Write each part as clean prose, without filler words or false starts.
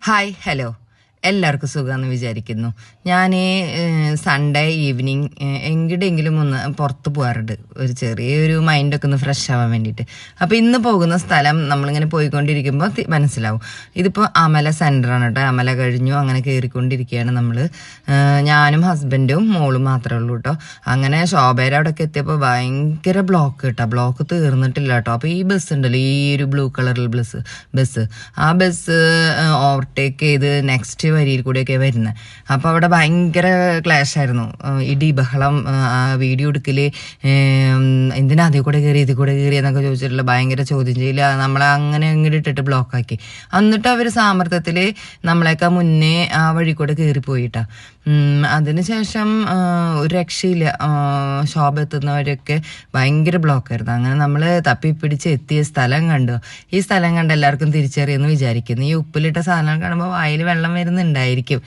Hi hello എല്ലാവർക്കും സുഖമെന്ന് വിചാരിക്കുന്നു. ഞാൻ സൺഡേ ഈവനിങ് എങ്ങടെയെങ്കിലും ഒന്ന് പുറത്ത് പോകാറുണ്ട്, ഒരു ചെറിയൊരു മൈൻഡൊക്കെ ഒന്ന് ഫ്രഷ് ആവാൻ വേണ്ടിയിട്ട്. അപ്പോൾ ഇന്ന് പോകുന്ന സ്ഥലം നമ്മളിങ്ങനെ പോയിക്കൊണ്ടിരിക്കുമ്പോൾ മനസ്സിലാവും. ഇതിപ്പോൾ അമല സെൻറ്ററാണ് കേട്ടോ. അമല കഴിഞ്ഞു അങ്ങനെ കയറിക്കൊണ്ടിരിക്കുകയാണ് നമ്മൾ. ഞാനും ഹസ്ബൻഡും മോളും മാത്രമേ ഉള്ളൂ കേട്ടോ. അങ്ങനെ ശോഭയുടെ അവിടെയൊക്കെ എത്തിയപ്പോൾ ഭയങ്കര ബ്ലോക്ക് കേട്ടോ. ബ്ലോക്ക് തീർന്നിട്ടില്ല കേട്ടോ. അപ്പോൾ ഈ ബസ് ഉണ്ടല്ലോ, ഈ ഒരു ബ്ലൂ കളറിൽ ബസ് ആ ബസ് ഓവർടേക്ക് ചെയ്ത് നെക്സ്റ്റ് വരിയിൽ കൂടെയൊക്കെ വരുന്നത്. അപ്പോൾ അവിടെ ഭയങ്കര ക്ലാഷ് ആയിരുന്നു, ഇടി ബഹളം, വീഡിയോ എടുക്കൽ, എന്തിനാ അതിൽ കൂടെ കയറി ഇതിൽ കൂടെ കയറി എന്നൊക്കെ ചോദിച്ചിട്ടുള്ള ഭയങ്കര ചോദ്യം ചെയ്യില്ല. നമ്മളെ അങ്ങനെ അങ്ങോട്ട് ഇട്ടിട്ട് ബ്ലോക്കാക്കി. എന്നിട്ട് അവർ സാമർത്ഥ്യത്തിൽ നമ്മളെയൊക്കെ മുന്നേ ആ വഴി കൂടെ കയറിപ്പോയിട്ടാ. അതിനുശേഷം ഒരു രക്ഷയില്ല, ശോഭ എത്തുന്നവരൊക്കെ ഭയങ്കര ബ്ലോക്കായിരുന്നു. അങ്ങനെ നമ്മൾ തപ്പിപ്പിടിച്ച് എത്തിയ സ്ഥലം കണ്ടു. ഈ സ്ഥലം കണ്ട് എല്ലാവർക്കും തിരിച്ചറിയുമെന്ന് വിചാരിക്കുന്നു. ഈ ഉപ്പിലിട്ട സാധനം കാണുമ്പോൾ വായിൽ വെള്ളം വരുന്നുണ്ടായിരിക്കും.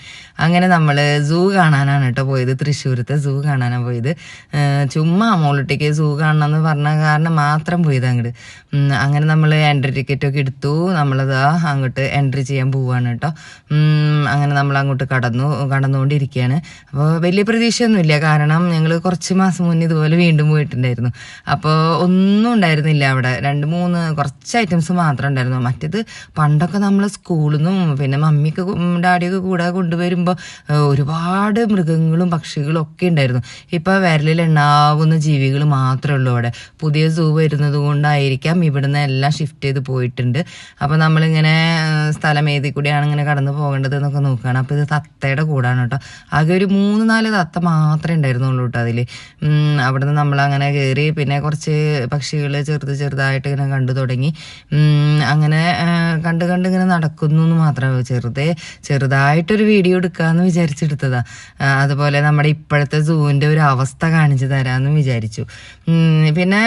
അങ്ങനെ നമ്മൾ സൂ കാണാനാണ് കേട്ടോ പോയത്. തൃശ്ശൂരത്തെ സൂ കാണാനാണ് പോയത്. ചുമ്മാ മോളൊട്ടിക്ക് സൂ കാണണമെന്ന് പറഞ്ഞ കാരണം മാത്രം പോയത് അങ്ങോട്ട്. അങ്ങനെ നമ്മൾ എൻട്രി ടിക്കറ്റൊക്കെ എടുത്തു. നമ്മളത് അങ്ങോട്ട് എൻട്രി ചെയ്യാൻ പോവാണ് കേട്ടോ. അങ്ങനെ നമ്മൾ അങ്ങോട്ട് കടന്നുകൊണ്ടിരിക്കുകയാണ്. അപ്പോൾ വലിയ പ്രതീക്ഷയൊന്നുമില്ല, കാരണം ഞങ്ങൾ കുറച്ച് മാസം മുന്നേ ഇതുപോലെ വീണ്ടും പോയിട്ടുണ്ടായിരുന്നു. അപ്പോൾ ഒന്നും ഉണ്ടായിരുന്നില്ല അവിടെ, 2-3 കുറച്ച് ഐറ്റംസ് മാത്രം ഉണ്ടായിരുന്നു. മറ്റേത് പണ്ടൊക്കെ നമ്മൾ സ്കൂളിൽ നിന്നും പിന്നെ മമ്മിക്ക് ഡാഡിയൊക്കെ കൂടെ കൊണ്ടുവരുമ്പോൾ ഒരുപാട് മൃഗങ്ങളും പക്ഷികളും ഒക്കെ ഉണ്ടായിരുന്നു. ഇപ്പോൾ വിരലിൽ എണ്ണാവുന്ന ജീവികൾ മാത്രമേ ഉള്ളൂ അവിടെ. പുതിയ സൂ വരുന്നത് കൊണ്ടായിരിക്കാം ഇവിടുന്ന് എല്ലാം ഷിഫ്റ്റ് ചെയ്ത് പോയിട്ടുണ്ട്. അപ്പോൾ നമ്മളിങ്ങനെ സ്ഥലം ഏതി കൂടിയാണ് ഇങ്ങനെ കടന്നു പോകേണ്ടത് എന്നൊക്കെ നോക്കുകയാണ്. അപ്പോൾ ഇത് തത്തയുടെ കൂടാണ് കേട്ടോ. ആകെ ഒരു 3-4 തത്ത മാത്രമേ ഉണ്ടായിരുന്നുള്ളൂ കേട്ടോ അതിൽ. അവിടെ നിന്ന് നമ്മളങ്ങനെ കയറി. പിന്നെ കുറച്ച് പക്ഷികൾ ചെറുതായിട്ട് ഇങ്ങനെ കണ്ടു തുടങ്ങി. അങ്ങനെ കണ്ട് ഇങ്ങനെ നടക്കുന്നു എന്ന് മാത്രമേ, ചെറുതായിട്ടൊരു വീഡിയോ എടുക്കാമെന്ന് വിചാരിച്ചെടുത്തതാ. അതുപോലെ നമ്മുടെ ഇപ്പോഴത്തെ സൂവിൻ്റെ ഒരു അവസ്ഥ കാണിച്ചു തരാമെന്ന് വിചാരിച്ചു. പിന്നെ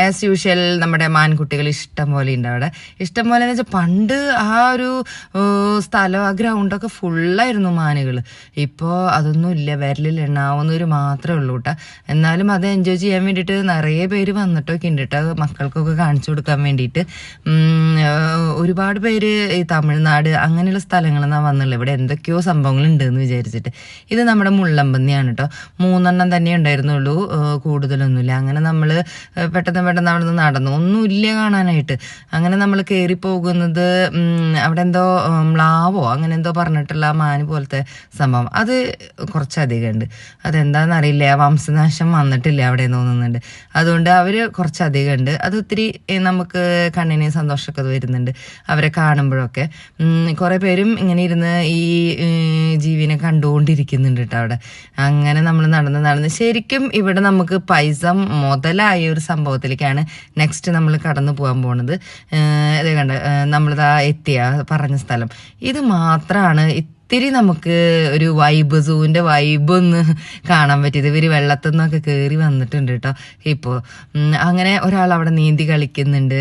ആസ് യൂഷ്വൽ നമ്മുടെ മാൻകുട്ടികൾ ഇഷ്ടം പോലെ ഉണ്ട് അവിടെ. ഇഷ്ടം പോലെ എന്ന് വെച്ചാൽ പണ്ട് ആ ഒരു സ്ഥലം, ആ ഗ്രൗണ്ടൊക്കെ ഫുള്ളായിരുന്നു മാനുകൾ. ഇപ്പോൾ അതൊന്നും ഇല്ല, വിരലിൽ എണ്ണാവുന്നവർ മാത്രമേ ഉള്ളൂ കേട്ടോ. എന്നാലും അത് എൻജോയ് ചെയ്യാൻ വേണ്ടിയിട്ട് നിറയെ പേര് വന്നിട്ടൊക്കെ ഉണ്ട് കേട്ടോ, മക്കൾക്കൊക്കെ കാണിച്ചു കൊടുക്കാൻ വേണ്ടിയിട്ട്. ഒരുപാട് പേര് ഈ തമിഴ്നാട് അങ്ങനെയുള്ള സ്ഥലങ്ങളിൽ നിന്നാണ് വന്നുള്ളത്. ഇവിടെ എന്തൊക്കെയോ സംഭവങ്ങളുണ്ട് എന്ന് വിചാരിച്ചിട്ട്. ഇത് നമ്മുടെ മുള്ളമ്പന്നിയാണ് കേട്ടോ. 3 തന്നെ ഉണ്ടായിരുന്നുള്ളൂ, കൂടുതലൊന്നുമില്ല. അങ്ങനെ നമ്മൾ പെട്ടെന്ന് അവിടെ നിന്ന് നടന്നു, ഒന്നുമില്ല കാണാനായിട്ട്. അങ്ങനെ നമ്മൾ കയറി പോകുന്നത് അവിടെ എന്തോ മ്ലാവോ അങ്ങനെ എന്തോ പറഞ്ഞിട്ടുള്ള മാന് പോലത്തെ സംഭവം, അത് കുറച്ചധികം ഉണ്ട്. അതെന്താണെന്നറിയില്ല, വംശനാശം വന്നിട്ടില്ല അവിടെ തോന്നുന്നുണ്ട്. അതുകൊണ്ട് അവർ കുറച്ചധികം ഉണ്ട്. അത് ഒത്തിരി നമുക്ക് കണ്ണിന് സന്തോഷമൊക്കെ വരുന്നുണ്ട് അവരെ കാണുമ്പോഴൊക്കെ. കുറേ പേരും ഇങ്ങനെ ഇരുന്ന് ഈ ജീവിനെ കണ്ടുകൊണ്ടിരിക്കുന്നുണ്ട് കേട്ടോ അവിടെ. അങ്ങനെ നമ്മൾ നടന്ന് ശരിക്കും ഇവിടെ നമുക്ക് പൈസ മുതലായ ഒരു സംഭവത്തിലേക്കാണ് നെക്സ്റ്റ് നമ്മൾ കടന്നു പോകാൻ പോണത്. ഇത് കണ്ട നമ്മളിതാ എത്തിയ പറഞ്ഞ സ്ഥലം ഇത് മാത്രമാണ് ഇത്തിരി നമുക്ക് ഒരു വൈബ്, സൂവിൻ്റെ വൈബ് ഒന്ന് കാണാൻ പറ്റിയത്. ഇവർ വെള്ളത്തിൽ നിന്നൊക്കെ കയറി വന്നിട്ടുണ്ട് കേട്ടോ. ഇപ്പോൾ അങ്ങനെ ഒരാൾ അവിടെ നീന്തി കളിക്കുന്നുണ്ട്,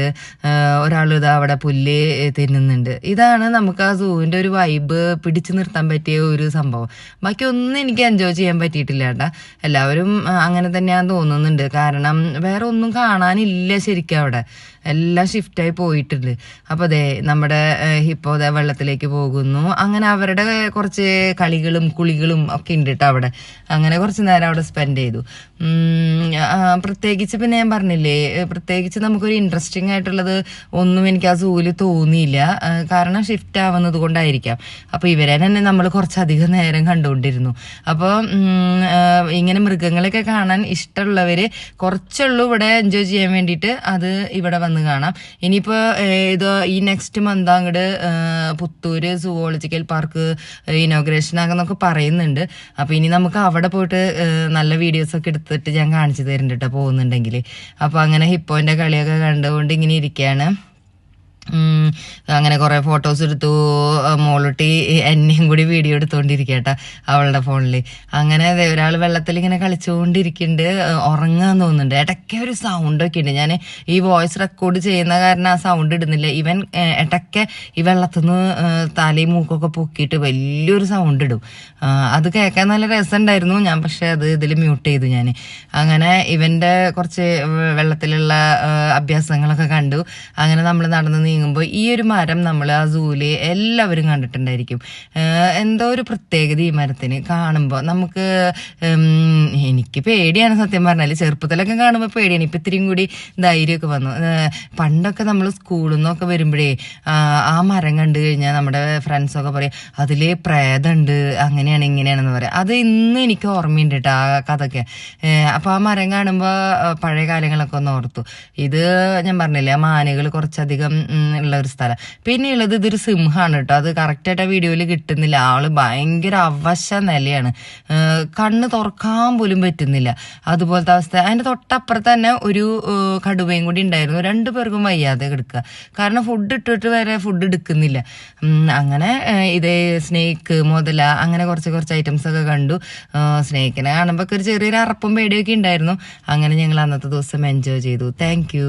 ഒരാൾ ഇതാ അവിടെ പുല്ല് തിന്നുന്നുണ്ട്. ഇതാണ് നമുക്ക് ആ സൂവിൻ്റെ ഒരു വൈബ് പിടിച്ചു നിർത്താൻ പറ്റിയ ഒരു സംഭവം. ബാക്കി ഒന്നും എനിക്ക് എൻജോയ് ചെയ്യാൻ പറ്റിയിട്ടില്ല കേട്ടോ. എല്ലാവരും അങ്ങനെ തന്നെയാണെന്ന് തോന്നുന്നുണ്ട്, കാരണം വേറെ ഒന്നും കാണാനില്ല ശരിക്കും അവിടെ, എല്ലാം ഷിഫ്റ്റായി പോയിട്ടുണ്ട്. അപ്പോൾ അതെ നമ്മുടെ ഹിപ്പോ അതെ വെള്ളത്തിലേക്ക് പോകുന്നു. അങ്ങനെ അവരുടെ കുറച്ച് കളികളും കുളികളും ഒക്കെ ഉണ്ട് കേട്ടോ അവിടെ. അങ്ങനെ കുറച്ച് നേരം അവിടെ സ്പെൻഡ് ചെയ്തു. പ്രത്യേകിച്ച് പിന്നെ ഞാൻ പറഞ്ഞില്ലേ, പ്രത്യേകിച്ച് നമുക്കൊരു ഇൻട്രസ്റ്റിംഗ് ആയിട്ടുള്ളത് ഒന്നും എനിക്ക് ആ സൂവിൽ തോന്നിയില്ല, കാരണം ഷിഫ്റ്റ് ആവുന്നത് കൊണ്ടായിരിക്കാം. അപ്പോൾ ഇവരെ തന്നെ നമ്മൾ കുറച്ചധികം നേരം കണ്ടുകൊണ്ടിരുന്നു. അപ്പോൾ ഇങ്ങനെ മൃഗങ്ങളൊക്കെ കാണാൻ ഇഷ്ടമുള്ളവർ കുറച്ചുള്ളൂ ഇവിടെ എൻജോയ് ചെയ്യാൻ വേണ്ടിയിട്ട്, അത് ഇവിടെ വന്ന് കാണാം. ഇനിയിപ്പോൾ ഇത് ഈ നെക്സ്റ്റ് മന്ത് അങ്ങോട്ട് പുത്തൂര് സുവോളജിക്കൽ പാർക്ക് ഇനോഗ്രേഷൻ ആകുന്നൊക്കെ പറയുന്നുണ്ട്. അപ്പോൾ ഇനി നമുക്ക് അവിടെ പോയിട്ട് നല്ല വീഡിയോസൊക്കെ എടുത്തിട്ട് ഞാൻ കാണിച്ചു തരുന്നുണ്ട് കേട്ടോ പോകുന്നുണ്ടെങ്കിൽ. അപ്പോൾ അങ്ങനെ ഹിപ്പോൻ്റെ കളിയൊക്കെ കണ്ടുകൊണ്ട് ഇങ്ങനെ ഇരിക്കുകയാണ്. അങ്ങനെ കുറേ ഫോട്ടോസ് എടുത്തു. മോളൂട്ടി എന്നെയും കൂടി വീഡിയോ എടുത്തുകൊണ്ടിരിക്കട്ടെ അവളുടെ ഫോണിൽ. അങ്ങനെ ഒരാൾ വെള്ളത്തിൽ ഇങ്ങനെ കളിച്ചുകൊണ്ടിരിക്കുന്നുണ്ട്, ഉറങ്ങാൻ തോന്നുന്നുണ്ട്. ഇടയ്ക്ക് ഒരു സൗണ്ടൊക്കെ ഉണ്ട്. ഞാൻ ഈ വോയിസ് റെക്കോർഡ് ചെയ്യുന്ന കാരണം ആ സൗണ്ട് ഇടുന്നില്ല. ഇവൻ ഇടയ്ക്ക് ഈ വെള്ളത്തിൽ നിന്ന് തലയും മൂക്കൊക്കെ പൊക്കിയിട്ട് വലിയൊരു സൗണ്ട് ഇടും. അത് കേൾക്കാൻ നല്ല രസമുണ്ടായിരുന്നു. ഞാൻ പക്ഷെ അത് ഇതിൽ മ്യൂട്ട് ചെയ്തു ഞാൻ. അങ്ങനെ ഇവൻ്റെ കുറച്ച് വെള്ളത്തിലുള്ള അഭ്യാസങ്ങളൊക്കെ കണ്ടു. അങ്ങനെ നമ്മൾ നടന്ന് നീങ്ങുമ്പോൾ ഈ ഒരു മരം നമ്മൾ ആ സൂല് എല്ലാവരും കണ്ടിട്ടുണ്ടായിരിക്കും. എന്തോ ഒരു പ്രത്യേകത ഈ മരത്തിന് കാണുമ്പോൾ നമുക്ക്, എനിക്ക് പേടിയാണ് സത്യം പറഞ്ഞാൽ. ചെറുപ്പത്തിലൊക്കെ കാണുമ്പോൾ പേടിയാണ്, ഇപ്പം ഇത്തിരിയും കൂടി ധൈര്യമൊക്കെ വന്നു. പണ്ടൊക്കെ നമ്മൾ സ്കൂളിൽ നിന്നൊക്കെ വരുമ്പോഴേ ആ മരം കണ്ടു കഴിഞ്ഞാൽ നമ്മുടെ ഫ്രണ്ട്സൊക്കെ പറയും അതിൽ പ്രേതമുണ്ട്, അങ്ങനെയാണ് ഇങ്ങനെയാണെന്ന് പറയാം. അത് ഇന്ന് എനിക്ക് ഓർമ്മയുണ്ട് കേട്ടോ ആ കഥയൊക്കെ. അപ്പോൾ ആ മരം കാണുമ്പോൾ പഴയ കാലങ്ങളൊക്കെ ഒന്ന് ഓർത്തു. ഇത് ഞാൻ പറഞ്ഞില്ലേ, മാനുകൾ കുറച്ചധികം ഉള്ള ഒരു സ്ഥലം. പിന്നെയുള്ളത് ഇതൊരു സിംഹമാണ് കേട്ടോ. അത് കറക്റ്റായിട്ട് ആ വീഡിയോയിൽ കിട്ടുന്നില്ല. ആള് ഭയങ്കര അവശ നിലയാണ്, കണ്ണ് തുറക്കാൻ പോലും പറ്റുന്നില്ല, അതുപോലത്തെ അവസ്ഥ. അതിൻ്റെ തൊട്ടപ്പുറത്ത് തന്നെ ഒരു കടുവയും കൂടി ഉണ്ടായിരുന്നു. 2 പേർക്കും വയ്യാതെ കിടക്കുക, കാരണം ഫുഡ് ഇട്ടിട്ട് വരെ ഫുഡ് എടുക്കുന്നില്ല. അങ്ങനെ ഇതേ സ്നേക്ക്, മുതല, അങ്ങനെ കുറച്ച് ഐറ്റംസ് ഒക്കെ കണ്ടു. സ്നേക്കിനെ കാണുമ്പോൾ ഒരു ചെറിയൊരു അറപ്പും പേടിയൊക്കെ ഉണ്ടായിരുന്നു. അങ്ങനെ ഞങ്ങൾ അന്നത്തെ ദിവസം എൻജോയ് ചെയ്തു. താങ്ക്